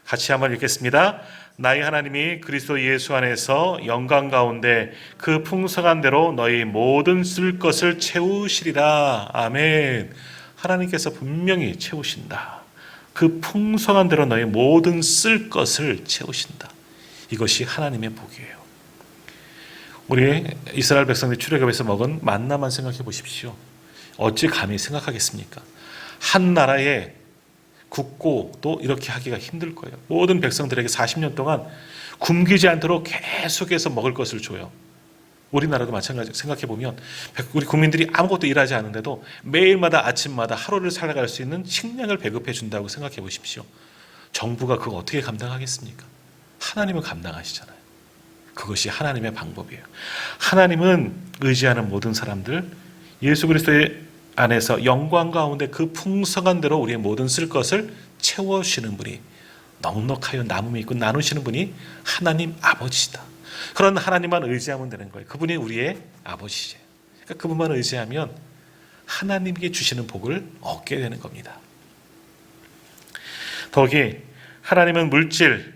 같이 한번 읽겠습니다. 나의 하나님이 그리스도 예수 안에서 영광 가운데 그 풍성한 대로 너희 모든 쓸 것을 채우시리라. 아멘. 하나님께서 분명히 채우신다. 그 풍성한 대로 너희 모든 쓸 것을 채우신다. 이것이 하나님의 복이에요. 우리 이스라엘 백성들이 출애굽에서 먹은 만나만 생각해 보십시오. 어찌 감히 생각하겠습니까? 한 나라에 굳고 또 이렇게 하기가 힘들 거예요. 모든 백성들에게 40년 동안 굶기지 않도록 계속해서 먹을 것을 줘요. 우리나라도 마찬가지. 생각해 보면 우리 국민들이 아무것도 일하지 않는데도 매일마다 아침마다 하루를 살아갈 수 있는 식량을 배급해 준다고 생각해 보십시오. 정부가 그거 어떻게 감당하겠습니까? 하나님은 감당하시잖아요. 그것이 하나님의 방법이에요. 하나님은 의지하는 모든 사람들 예수 그리스도의 안에서 영광 가운데 그 풍성한 대로 우리의 모든 쓸 것을 채워주시는 분이, 넉넉하여 남음이 있고 나누시는 분이 하나님 아버지시다. 그런 하나님만 의지하면 되는 거예요. 그분이 우리의 아버지시죠. 그러니까 그분만 의지하면 하나님께 주시는 복을 얻게 되는 겁니다. 더욱이 하나님은 물질,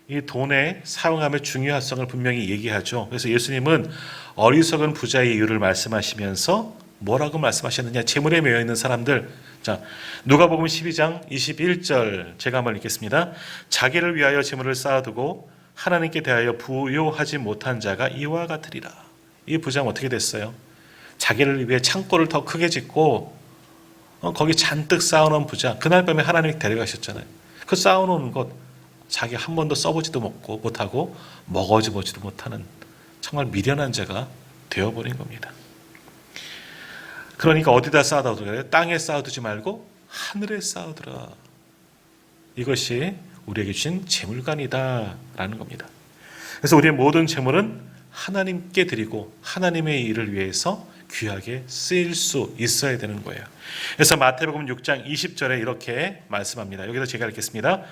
이 돈의 사용함의 중요성을 분명히 얘기하죠. 그래서 예수님은 어리석은 부자의 이유를 말씀하시면서 뭐라고 말씀하셨느냐? 재물에 매여 있는 사람들. 자, 누가복음 12장 21절 제가 한번 읽겠습니다. 자기를 위하여 재물을 쌓아두고 하나님께 대하여 부요하지 못한 자가 이와 같으리라. 이 부자는 어떻게 됐어요? 자기를 위해 창고를 더 크게 짓고 거기 잔뜩 쌓아놓은 부자. 그날 밤에 하나님이 데려가셨잖아요. 그 쌓아놓은 것 자기 한 번도 써보지도 못하고 먹어보지도 못하는 정말 미련한 자가 되어버린 겁니다. 그러니까 어디다 쌓아두라? 땅에 쌓아두지 말고 하늘에 쌓아두라. 이것이 우리에게 주신 재물관이다라는 겁니다. 그래서 우리의 모든 재물은 하나님께 드리고 하나님의 일을 위해서 귀하게 쓰일 수 있어야 되는 거예요. 그래서 마태복음 6장 20절에 이렇게 말씀합니다. 여기서 제가 읽겠습니다.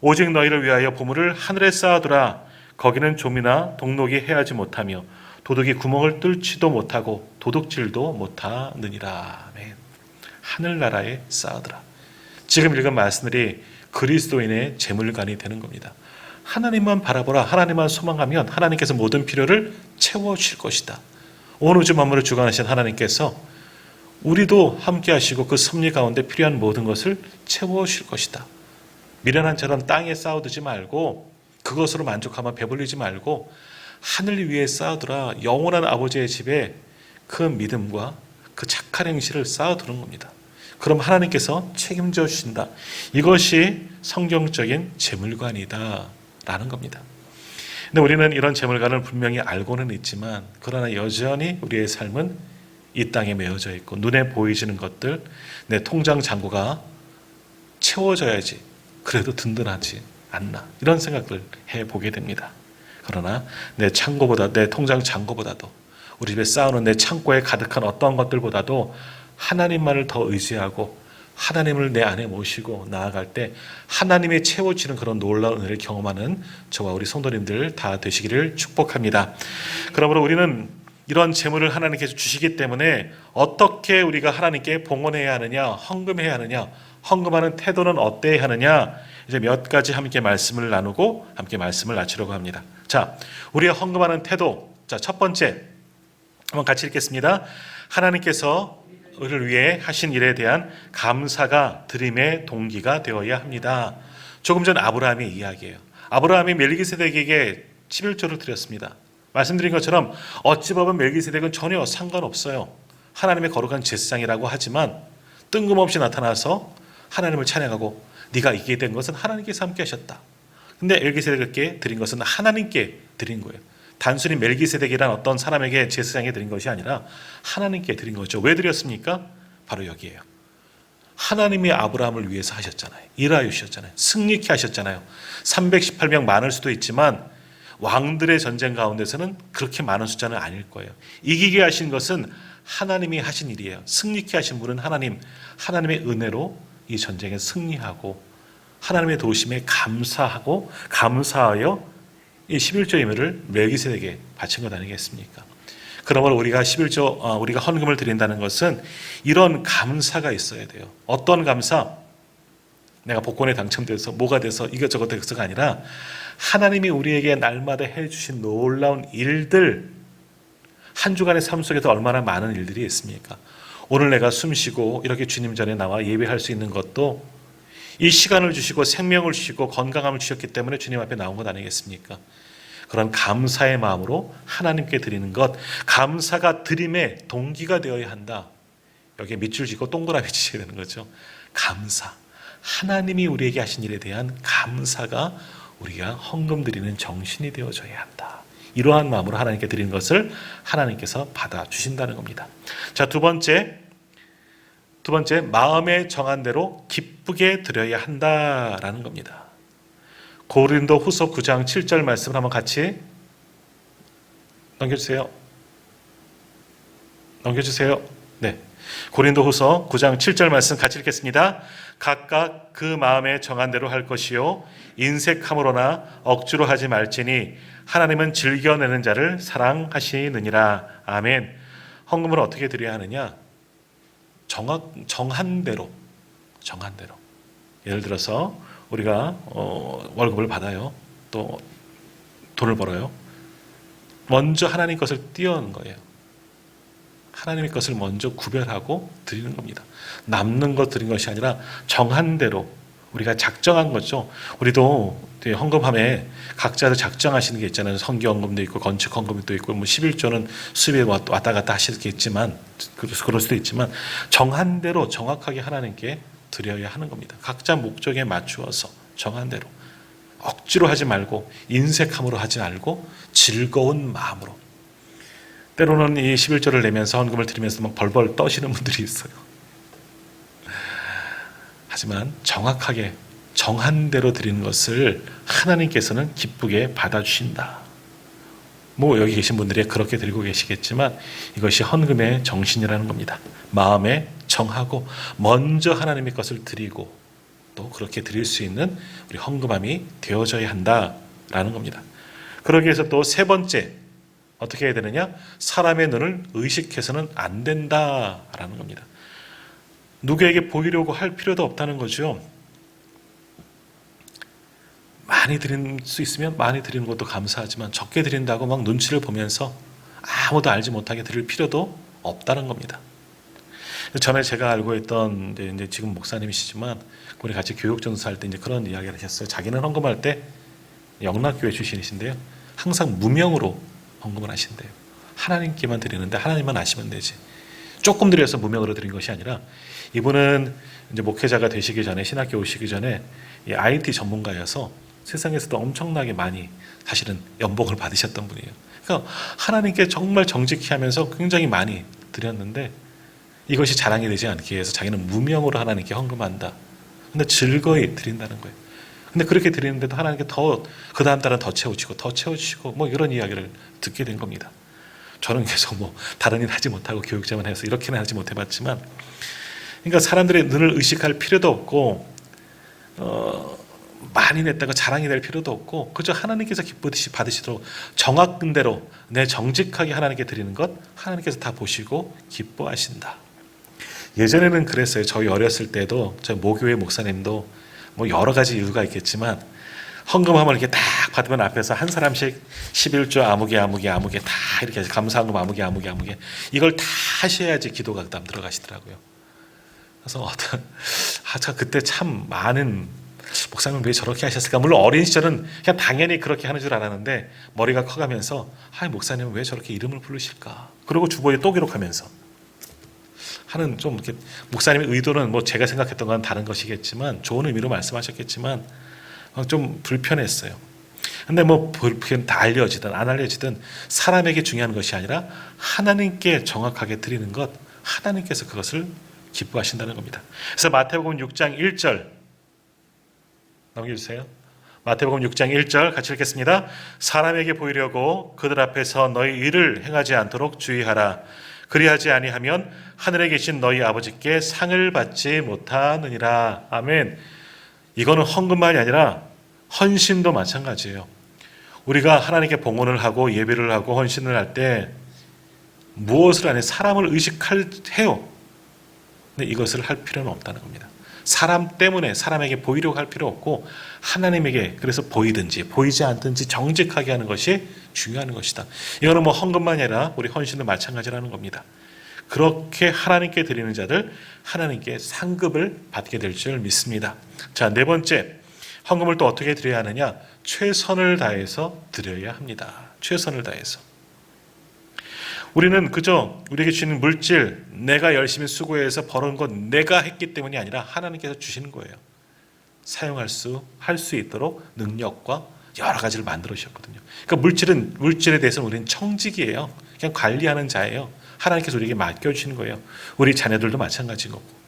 오직 너희를 위하여 보물을 하늘에 쌓아두라. 거기는 좀이나 동록이 해하지 못하며 도둑이 구멍을 뚫지도 못하고 도둑질도 못하느니라. 아멘. 하늘나라에 쌓아두라. 지금 읽은 말씀들이 그리스도인의 재물관이 되는 겁니다. 하나님만 바라보라. 하나님만 소망하면 하나님께서 모든 필요를 채워주실 것이다. 온 우주 만물을 주관하신 하나님께서 우리도 함께 하시고 그 섭리 가운데 필요한 모든 것을 채워주실 것이다. 미련한 처럼 땅에 쌓아두지 말고 그것으로 만족하며 배불리지 말고 하늘 위에 쌓아두라. 영원한 아버지의 집에 그 믿음과 그 착한 행실을 쌓아두는 겁니다. 그럼 하나님께서 책임져 주신다. 이것이 성경적인 재물관이다 라는 겁니다. 근데 우리는 이런 재물관을 분명히 알고는 있지만 그러나 여전히 우리의 삶은 이 땅에 매여져 있고 눈에 보이지는 것들, 내 통장 잔고가 채워져야지 그래도 든든하지 않나 이런 생각을 해보게 됩니다. 그러나 내 창고보다, 내 통장 잔고보다도 우리 집에 쌓아놓은 내 창고에 가득한 어떤 것들보다도 하나님만을 더 의지하고 하나님을 내 안에 모시고 나아갈 때 하나님의 채워지는 그런 놀라운 은혜를 경험하는 저와 우리 성도님들 다 되시기를 축복합니다. 그러므로 우리는 이런 재물을 하나님께서 주시기 때문에 어떻게 우리가 하나님께 봉헌해야 하느냐, 헌금해야 하느냐, 헌금하는 태도는 어때야 하느냐, 이제 몇 가지 함께 말씀을 나누고 함께 말씀을 마치려고 합니다. 자, 우리가 헌금하는 태도. 자, 첫 번째 한번 같이 읽겠습니다. 하나님께서 우리를 위해 하신 일에 대한 감사가 드림의 동기가 되어야 합니다. 조금 전 아브라함의 이야기예요. 아브라함이 멜기세덱에게 11조를 드렸습니다. 말씀드린 것처럼 어찌 보면 멜기세덱은 전혀 상관없어요. 하나님의 거룩한 제사장이라고 하지만 뜬금없이 나타나서 하나님을 찬양하고 네가 이기게 된 것은 하나님께서 함께 하셨다. 근데 멜기세덱에게 드린 것은 하나님께 드린 거예요. 단순히 멜기세덱이란 어떤 사람에게 제사장에 드린 것이 아니라 하나님께 드린 거죠. 왜 드렸습니까? 바로 여기에요. 하나님이 아브라함을 위해서 하셨잖아요. 일하여 주셨잖아요. 승리케 하셨잖아요. 318명 많을 수도 있지만 왕들의 전쟁 가운데서는 그렇게 많은 숫자는 아닐 거예요. 이기게 하신 것은 하나님이 하신 일이에요. 승리케 하신 분은 하나님, 하나님의 은혜로 이 전쟁에 승리하고 하나님의 도우심에 감사하고 감사하여 이 11조 예물을 멜기세덱에게 바친 것 아니겠습니까? 그러므로 우리가 우리가 헌금을 드린다는 것은 이런 감사가 있어야 돼요. 어떤 감사? 내가 복권에 당첨돼서 뭐가 돼서 이것저것 돼서가 아니라 하나님이 우리에게 날마다 해주신 놀라운 일들, 한 주간의 삶 속에서 얼마나 많은 일들이 있습니까? 오늘 내가 숨쉬고 이렇게 주님 전에 나와 예배할 수 있는 것도 이 시간을 주시고 생명을 주시고 건강함을 주셨기 때문에 주님 앞에 나온 것 아니겠습니까? 그런 감사의 마음으로 하나님께 드리는 것, 감사가 드림의 동기가 되어야 한다. 여기에 밑줄 지고 동그라미 치셔야 되는 거죠. 감사. 하나님이 우리에게 하신 일에 대한 감사가 우리가 헌금 드리는 정신이 되어져야 한다. 이러한 마음으로 하나님께 드리는 것을 하나님께서 받아주신다는 겁니다. 자, 두 번째, 마음에 정한 대로 기쁘게 드려야 한다라는 겁니다. 고린도 후서 9장 7절 말씀을 한번 같이 넘겨주세요. 네. 고린도 후서 9장 7절 말씀 같이 읽겠습니다. 각각 그 마음에 정한 대로 할 것이요 인색함으로나 억지로 하지 말지니 하나님은 즐겨내는 자를 사랑하시느니라. 아멘. 헌금을 어떻게 드려야 하느냐? 정한 대로. 예를 들어서 우리가 월급을 받아요. 또 돈을 벌어요. 먼저 하나님 것을 띄우는 거예요. 하나님의 것을 먼저 구별하고 드리는 겁니다. 남는 것 드린 것이 아니라 정한 대로 우리가 작정한 거죠. 우리도 헌금함에 각자를 작정하시는 게 있잖아요. 성기헌금도 있고 건축헌금도 있고 11조는 수입에 왔다 갔다 하시겠지만 그럴 수도 있지만 정한 대로 정확하게 하나님께 드려야 하는 겁니다. 각자 목적에 맞추어서 정한 대로 억지로 하지 말고 인색함으로 하지 말고 즐거운 마음으로. 때로는 이 11조를 내면서 헌금을 드리면서 막 벌벌 떠시는 분들이 있어요. 하지만 정확하게 정한 대로 드리는 것을 하나님께서는 기쁘게 받아주신다. 여기 계신 분들이 그렇게 드리고 계시겠지만 이것이 헌금의 정신이라는 겁니다. 마음에 정하고 먼저 하나님의 것을 드리고 또 그렇게 드릴 수 있는 우리 헌금함이 되어져야 한다라는 겁니다. 그러기 위해서 또 세 번째 어떻게 해야 되느냐? 사람의 눈을 의식해서는 안 된다라는 겁니다. 누구에게 보이려고 할 필요도 없다는 거죠. 많이 드릴 수 있으면 많이 드리는 것도 감사하지만 적게 드린다고 막 눈치를 보면서 아무도 알지 못하게 드릴 필요도 없다는 겁니다. 전에 제가 알고 있던 이제 지금 목사님이시지만 우리 같이 교육 전수할 때 이제 그런 이야기를 하셨어요. 자기는 헌금할 때 영락교회 출신이신데요. 항상 무명으로 헌금을 하신대요. 하나님께만 드리는데 하나님만 아시면 되지. 조금 드려서 무명으로 드린 것이 아니라 이분은 이제 목회자가 되시기 전에 신학교 오시기 전에 이 IT 전문가여서 세상에서도 엄청나게 많이 사실은 연봉을 받으셨던 분이에요. 그러니까 하나님께 정말 정직히 하면서 굉장히 많이 드렸는데 이것이 자랑이 되지 않기 위해서 자기는 무명으로 하나님께 헌금한다. 근데 즐거이 드린다는 거예요. 근데 그렇게 드리는데도 하나님께 그 다음 달은 더 채워주시고 이런 이야기를 듣게 된 겁니다. 저는 계속 다른 일 하지 못하고 교육자만 해서 이렇게는 하지 못해봤지만 그러니까 사람들의 눈을 의식할 필요도 없고 많이 냈다고 자랑이 될 필요도 없고 그저 하나님께서 기쁘듯이 받으시도록 정확한 대로 내 정직하게 하나님께 드리는 것 하나님께서 다 보시고 기뻐하신다. 예전에는 그랬어요. 저희 어렸을 때도 저희 모교회 목사님도 여러 가지 이유가 있겠지만 헌금함을 이렇게 딱 받으면 앞에서 한 사람씩 11조 아무개 다 이렇게 감사헌금 아무개 이걸 다 하셔야지 기도가 그다음 들어가시더라고요. 그래서 그때 참 많은 목사님은 왜 저렇게 하셨을까? 물론 어린 시절은 그냥 당연히 그렇게 하는 줄 알았는데 머리가 커가면서 목사님은 왜 저렇게 이름을 부르실까? 그리고 주보에 또 기록하면서 하는 좀 이렇게 목사님의 의도는 제가 생각했던 건 다른 것이겠지만 좋은 의미로 말씀하셨겠지만 좀 불편했어요. 근데 다 알려지든 안 알려지든 사람에게 중요한 것이 아니라 하나님께 정확하게 드리는 것 하나님께서 그것을 기뻐하신다는 겁니다. 그래서 마태복음 6장 1절 넘겨주세요. 마태복음 6장 1절 같이 읽겠습니다. 사람에게 보이려고 그들 앞에서 너희 일을 행하지 않도록 주의하라. 그리하지 아니하면 하늘에 계신 너희 아버지께 상을 받지 못하느니라. 아멘. 이거는 헌금만이 아니라 헌신도 마찬가지예요. 우리가 하나님께 봉헌을 하고 예배를 하고 헌신을 할 때 무엇을 하냐, 사람을 의식해요. 근데 이것을 할 필요는 없다는 겁니다. 사람 때문에 사람에게 보이려고 할 필요 없고 하나님에게 그래서 보이든지 보이지 않든지 정직하게 하는 것이 중요한 것이다. 이거는 뭐 헌금만이 아니라 우리 헌신도 마찬가지라는 겁니다. 그렇게 하나님께 드리는 자들 하나님께 상급을 받게 될 줄 믿습니다. 자, 네 번째, 헌금을 또 어떻게 드려야 하느냐? 최선을 다해서 드려야 합니다. 최선을 다해서. 우리는 그저 우리에게 주는 물질, 내가 열심히 수고해서 벌은 건 내가 했기 때문이 아니라 하나님께서 주시는 거예요. 할 수 있도록 능력과 여러 가지를 만들어 주셨거든요. 그러니까 물질에 대해서는 우리는 청직이에요. 그냥 관리하는 자예요. 하나님께서 우리에게 맡겨주시는 거예요. 우리 자녀들도 마찬가지인 거고.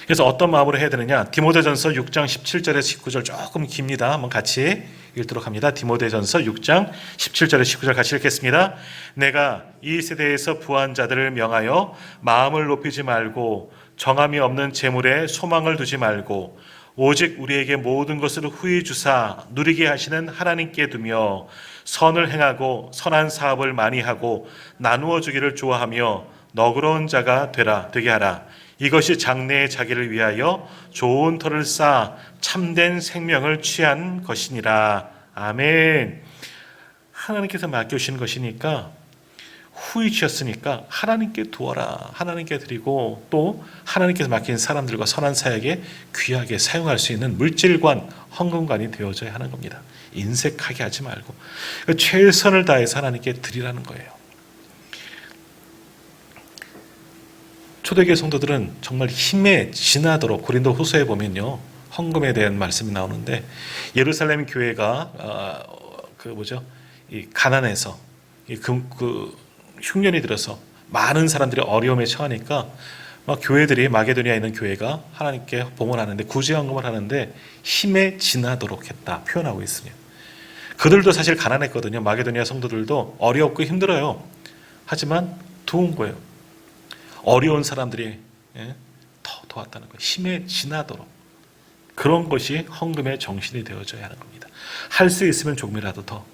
그래서 어떤 마음으로 해야 되느냐? 디모데전서 6장 17절에서 19절 조금 깁니다. 한번 같이 읽도록 합니다. 디모데전서 6장 17절에서 19절 같이 읽겠습니다. 내가 이 세대에서 부한 자들을 명하여 마음을 높이지 말고 정함이 없는 재물에 소망을 두지 말고 오직 우리에게 모든 것을 후히 주사 누리게 하시는 하나님께 두며 선을 행하고 선한 사업을 많이 하고 나누어 주기를 좋아하며 너그러운 자가 되게 하라. 이것이 장래의 자기를 위하여 좋은 터를 쌓아 참된 생명을 취한 것이니라. 아멘. 하나님께서 맡겨주신 것이니까 후히 주셨으니까 하나님께 두어라. 하나님께 드리고 또 하나님께서 맡긴 사람들과 선한 사역에 귀하게 사용할 수 있는 물질관, 헌금관이 되어져야 하는 겁니다. 인색하게 하지 말고 최선을 다해서 하나님께 드리라는 거예요. 초대교회 성도들은 정말 힘에 지나도록 고린도 후서에 보면요, 헌금에 대한 말씀이 나오는데 예루살렘 교회가 이 가난해서 흉년이 들어서 많은 사람들이 어려움에 처하니까 교회들이 마게도니아에 있는 교회가 하나님께 봉헌하는데 구제헌금을 하는데 힘에 지나도록 했다 표현하고 있습니다. 그들도 사실 가난했거든요. 마게도니아 성도들도 어렵고 힘들어요. 하지만 도운 거예요. 어려운 사람들이 더 도왔다는 거예요. 힘에 지나도록. 그런 것이 헌금의 정신이 되어져야 하는 겁니다. 할 수 있으면 조금이라도 더.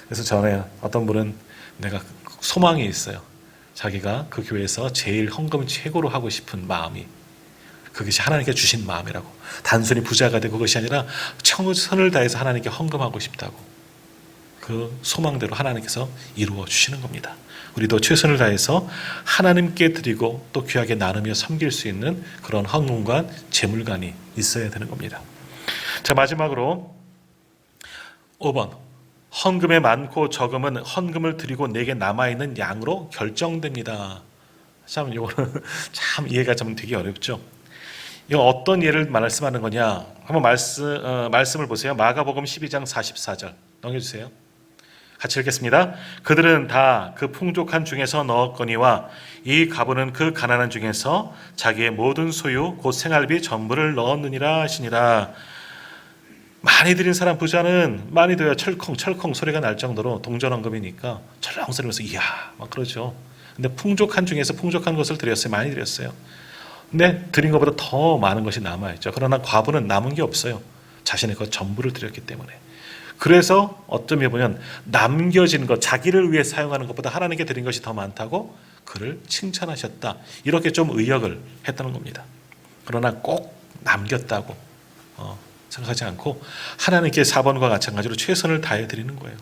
그래서 전에 어떤 분은 내가 소망이 있어요. 자기가 그 교회에서 제일 헌금 최고로 하고 싶은 마음이 그것이 하나님께 주신 마음이라고. 단순히 부자가 되고 그것이 아니라 최선을 다해서 하나님께 헌금하고 싶다고. 그 소망대로 하나님께서 이루어 주시는 겁니다. 우리도 최선을 다해서 하나님께 드리고 또 귀하게 나누며 섬길 수 있는 그런 헌금관, 재물관이 있어야 되는 겁니다. 자, 마지막으로 5번. 헌금의 많고 적음은 헌금을 드리고 내게 남아있는 양으로 결정됩니다. 참 이거는 참 이해가 좀 되게 어렵죠. 이거 어떤 예를 말씀하는 거냐? 한번 말씀을 보세요. 마가복음 12장 44절 넘겨주세요. 같이 읽겠습니다. 그들은 다 그 풍족한 중에서 넣었거니와 이 가부는 그 가난한 중에서 자기의 모든 소유 곧 생활비 전부를 넣었느니라 하시니라. 많이 드린 사람 부자는 많이 드려야 철컹철컹 소리가 날 정도로 동전헌금이니까 철렁 소리면서 이야 막 그러죠. 근데 풍족한 중에서 풍족한 것을 드렸어요. 많이 드렸어요. 근데 드린 것보다 더 많은 것이 남아있죠. 그러나 과부는 남은 게 없어요. 자신의 것 전부를 드렸기 때문에. 그래서 어떤 면에 보면 남겨진 것, 자기를 위해 사용하는 것보다 하나님께 드린 것이 더 많다고 그를 칭찬하셨다. 이렇게 좀 의역을 했다는 겁니다. 그러나 꼭 남겼다고 생각하지 않고 하나님께 4번과 마찬가지로 최선을 다해 드리는 거예요.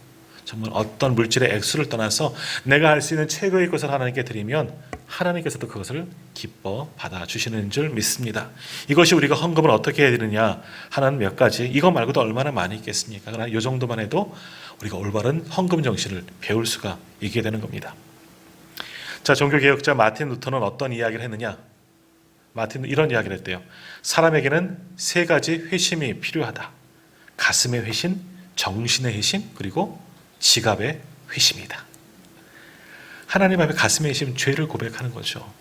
정말 어떤 물질의 액수를 떠나서 내가 할 수 있는 최고의 것을 하나님께 드리면 하나님께서도 그것을 기뻐 받아주시는 줄 믿습니다. 이것이 우리가 헌금을 어떻게 해야 되느냐 하는 몇 가지, 이거 말고도 얼마나 많이 있겠습니까? 그러나 이 정도만 해도 우리가 올바른 헌금 정신을 배울 수가 있게 되는 겁니다. 자, 종교개혁자 마틴 루터는 어떤 이야기를 했느냐? 마틴은 이런 이야기를 했대요. 사람에게는 세 가지 회심이 필요하다. 가슴의 회심, 정신의 회심, 그리고 지갑의 회심이다. 하나님 앞에 가슴의 회심, 죄를 고백하는 거죠.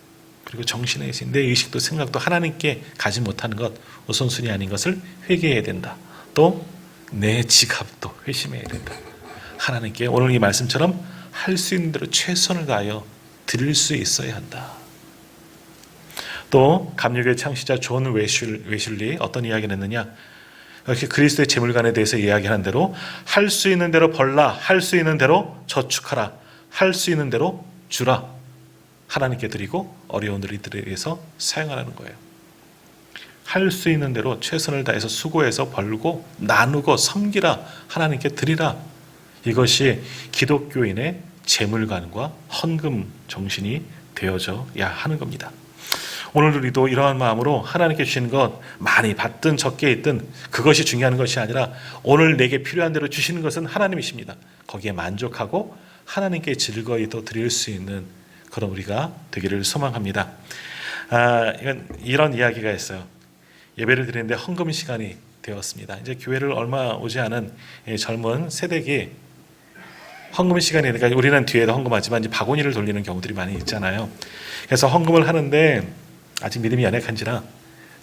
그리고 정신의 회심, 내 의식도 생각도 하나님께 가지 못하는 것, 우선순위 아닌 것을 회개해야 된다. 또 내 지갑도 회심해야 된다. 하나님께 오늘 이 말씀처럼 할 수 있는 대로 최선을 다하여 드릴 수 있어야 한다. 또 감리교회 창시자 존 웨슐리 어떤 이야기를 했느냐, 이렇게 그리스도의 재물관에 대해서 이야기하는 대로 할 수 있는 대로 벌라, 할 수 있는 대로 저축하라, 할 수 있는 대로 주라, 하나님께 드리고 어려운 이들에 의해서 사용하라는 거예요. 할 수 있는 대로 최선을 다해서 수고해서 벌고 나누고 섬기라, 하나님께 드리라. 이것이 기독교인의 재물관과 헌금 정신이 되어져야 하는 겁니다. 오늘 우리도 이러한 마음으로 하나님께 주신 것 많이 받든 적게 있든 그것이 중요한 것이 아니라 오늘 내게 필요한 대로 주시는 것은 하나님이십니다. 거기에 만족하고 하나님께 즐거이 또 드릴 수 있는 그런 우리가 되기를 소망합니다. 이런 이야기가 있어요. 예배를 드리는데 헌금 시간이 되었습니다. 이제 교회를 얼마 오지 않은 젊은 세대기 헌금 시간이 되니까 우리는 뒤에도 헌금하지만 이제 바구니를 돌리는 경우들이 많이 있잖아요. 그래서 헌금을 하는데 아직 믿음이 연약한지라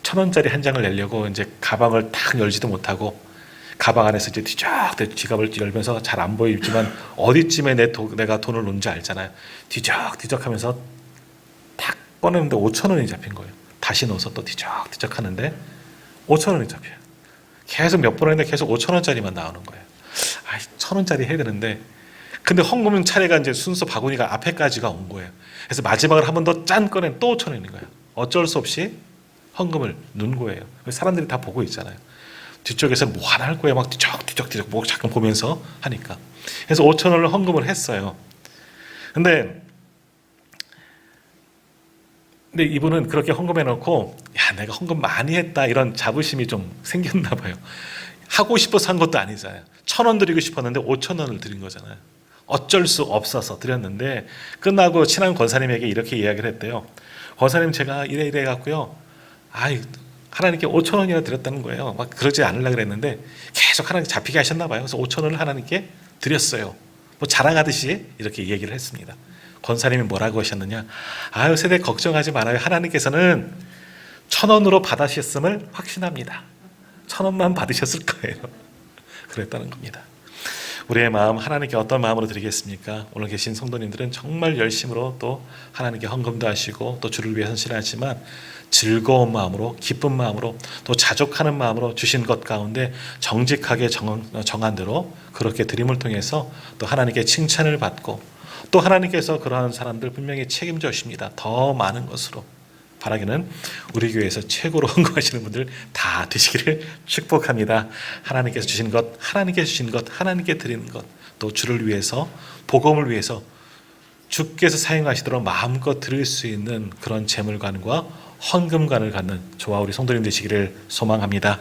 1,000원짜리 한 장을 내려고 이제 가방을 딱 열지도 못하고 가방 안에서 이제 뒤적뒤적 지갑을 열면서 잘 안 보이지만 어디쯤에 내가 돈을 놓은지 알잖아요. 뒤적뒤적 하면서 탁 꺼내는데 5,000원이 잡힌 거예요. 다시 넣어서 또 뒤적뒤적 하는데 5,000원이 잡혀요. 계속 몇 번 했는데 계속 5,000원짜리만 나오는 거예요. 1,000원짜리 해야 되는데 근데 헌금 차례가 이제 순서 바구니가 앞에까지가 온 거예요. 그래서 마지막으로 한 번 더 짠 꺼낸 또 5,000원인 거예요. 어쩔 수 없이 헌금을 넣은 거예요. 사람들이 다 보고 있잖아요. 뒤쪽에서 뭐 하나 할 거예요. 막 뒤적뒤적 뭐 잠깐 보면서 하니까. 그래서 5,000원을 헌금을 했어요. 근데 이분은 그렇게 헌금해 놓고 야, 내가 헌금 많이 했다 이런 자부심이 좀 생겼나 봐요. 하고 싶어서 한 것도 아니잖아요. 1,000원 드리고 싶었는데 5,000원을 드린 거잖아요. 어쩔 수 없어서 드렸는데 끝나고 친한 권사님에게 이렇게 이야기를 했대요. 권사님, 제가 이래 갖고요. 하나님께 5,000원이나 드렸다는 거예요. 막 그러지 않으려고 그랬는데 계속 하나님께 잡히게 하셨나 봐요. 그래서 5,000원을 하나님께 드렸어요. 뭐 자랑하듯이 이렇게 얘기를 했습니다. 권사님이 뭐라고 하셨느냐? 세대 걱정하지 말아요. 하나님께서는 1,000원으로 받으셨음을 확신합니다. 1,000원만 받으셨을 거예요. 그랬다는 겁니다. 우리의 마음 하나님께 어떤 마음으로 드리겠습니까? 오늘 계신 성도님들은 정말 열심으로 또 하나님께 헌금도 하시고 또 주를 위해 헌신하지만 즐거운 마음으로, 기쁜 마음으로, 또 자족하는 마음으로 주신 것 가운데 정직하게 정한 대로 그렇게 드림을 통해서 또 하나님께 칭찬을 받고 또 하나님께서 그러한 사람들 분명히 책임져 주십니다. 더 많은 것으로. 바라기는 우리 교회에서 최고로 헌금하시는 분들 다 되시기를 축복합니다. 하나님께서 주신 것, 하나님께 주신 것, 하나님께 드리는 것, 또 주를 위해서, 복음을 위해서 주께서 사용하시도록 마음껏 드릴 수 있는 그런 재물관과 헌금관을 갖는 저와 우리 성도님 되시기를 소망합니다.